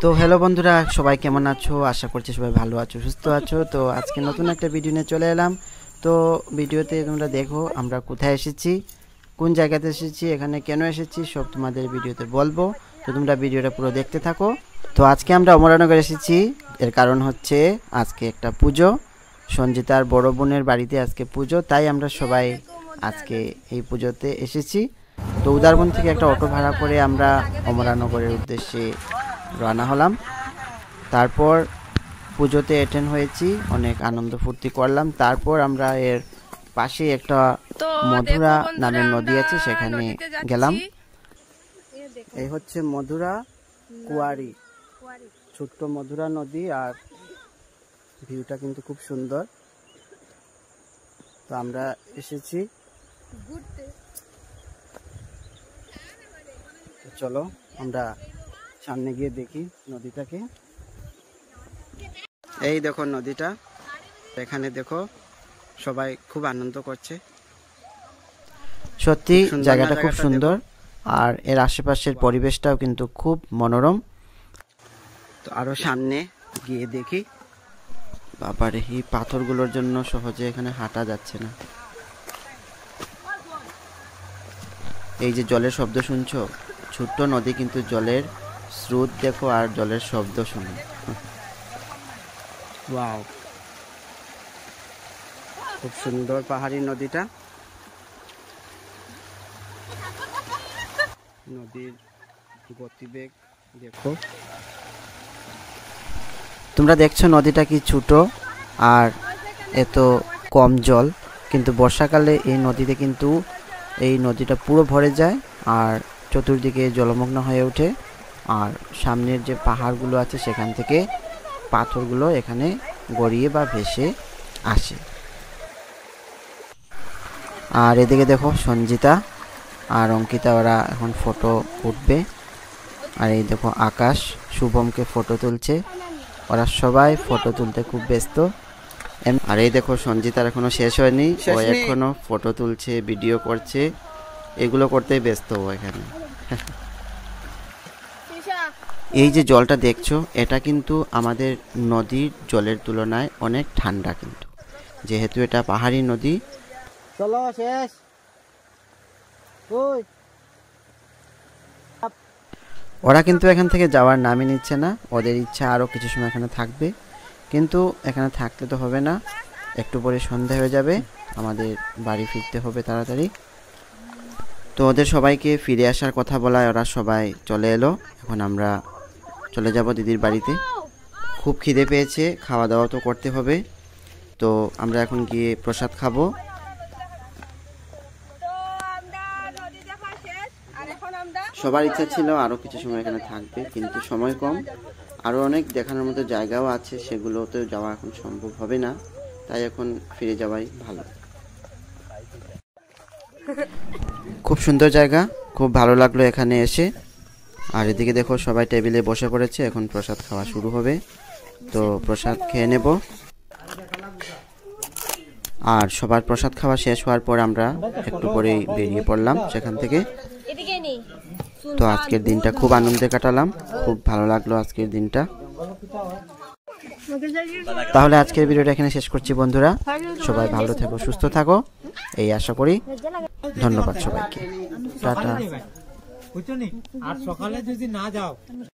তো হ্যালো বন্ধুরা, সবাই কেমন আছো? আশা করছি সবাই ভালো আছো, সুস্থ আছো। তো আজকে নতুন একটা ভিডিও নিয়ে চলে এলাম। তো ভিডিওতে তোমরা দেখো আমরা কোথায় এসেছি, কোন জায়গাতে এসেছি, এখানে কেন এসেছি, সব তোমাদের ভিডিওতে বলবো। তো তোমরা ভিডিওটা পুরো দেখতে থাকো। তো আজকে আমরা অমরানগর এসেছি, এর কারণ হচ্ছে আজকে একটা পুজো, সঞ্জিতার বড় বোনের বাড়িতে আজকে পুজো, তাই আমরা সবাই আজকে এই পুজোতে এসেছি। তো উদারবন থেকে একটা অটো ভাড়া করে আমরা অমরানগরের উদ্দেশ্যে রওনা হলাম। তারপর পুজোতে অ্যাটেন্ড হয়েছি, অনেক আনন্দ ফুর্তি করলাম। তারপর আমরা এর পাশে একটা মধুরা নামের নদী আছে, সেখানে গেলাম। এই হচ্ছে মধুরা কুয়ারি, ছোট্ট মধুরা নদী, আর ভিউটা কিন্তু খুব সুন্দর। তো আমরা এসেছি ঘুরতে, চলো আমরা সামনে গিয়ে দেখি নদীটাকে। এই দেখো নদীটা, এখানে দেখো সবাই খুব আনন্দ করছে। সত্যি জায়গাটা খুব সুন্দর, আর এর আশেপাশের পরিবেশটাও কিন্তু খুব মনোরম। তো আরো সামনে গিয়ে দেখি, বাবারে এই পাথরগুলোর জন্য সহজে এখানে হাঁটা যাচ্ছে না। এই যে জলের শব্দ শুনছো, ছোট্ট নদী কিন্তু জলের স্রোত দেখো আর জলের শব্দ শুনো। ওয়াও, খুব সুন্দর পাহাড়ি নদীটা। নদীর গতিবেগ দেখো, তোমরা দেখছো নদীটা কি ছোট আর এত কম জল, কিন্তু বর্ষাকালে এই নদীতে কিন্তু এই নদীটা পুরো ভরে যায় আর চতুর্দিকে জলমগ্ন হয়ে ওঠে। আর সামনের যে পাহাড়গুলো আছে সেখান থেকে পাথরগুলো এখানে গড়িয়ে বা ভেসে আসে। আর এদিকে দেখো সঞ্জিতা আর অঙ্কিতা, ওরা এখন ফটো উঠবে। আর এই দেখো আকাশ শুভমকে ফটো তুলছে, ওরা সবাই ফটো তুলতে খুব ব্যস্ত। আর এই দেখো সঞ্জিতার এখনো শেষ হয়নি, ও এখনো ফটো তুলছে, ভিডিও করছে, এগুলো করতেই ব্যস্ত ও এখানে। এই যে জলটা দেখছো, এটা কিন্তু আমাদের নদীর জলের তুলনায় অনেক ঠান্ডা, কিন্তু যেহেতু এটা পাহাড়ি নদী। চলো শেষ। ওরা কিন্তু এখান থেকে যাওয়ার নামই নিচ্ছে না, ওদের ইচ্ছা আরও কিছু সময় এখানে থাকবে, কিন্তু এখানে থাকতে তো হবে না, একটু পরে সন্ধ্যা হয়ে যাবে, আমাদের বাড়ি ফিরতে হবে তাড়াতাড়ি। তো ওদের সবাইকে ফিরে আসার কথা বলায় ওরা সবাই চলে এলো। এখন আমরা চলে যাব দিদির বাড়িতে। খুব খিদে পেয়েছে, খাওয়া দাওয়া তো করতে হবে। তো আমরা এখন গিয়ে প্রসাদ খাবো। সবার ইচ্ছা ছিল আরও কিছু সময় এখানে থাকবে, কিন্তু সময় কম, আরও অনেক দেখানোর মতো জায়গাও আছে, সেগুলোতেও যাওয়া এখন সম্ভব হবে না, তাই এখন ফিরে যাওয়াই ভালো। খুব সুন্দর জায়গা, খুব ভালো লাগলো এখানে এসে। আর এদিকে দেখো সবাই টেবিলে বসে পড়েছে, এখন প্রসাদ খাওয়া শুরু হবে। তো প্রসাদ খেয়ে নেব। আর সবার প্রসাদ খাওয়া শেষ হওয়ার পর আমরা একটু পরেই বেরিয়ে পড়লাম সেখান থেকে। তো আজকের দিনটা খুব আনন্দে কাটালাম, খুব ভালো লাগলো আজকের দিনটা। তাহলে আজকের ভিডিওটা এখানে শেষ করছি বন্ধুরা, সবাই ভালো থেকো, সুস্থ থাকো, এই আশা করি। ধন্যবাদ সবাইকে, টাটা। আর সকালে যদি না যাও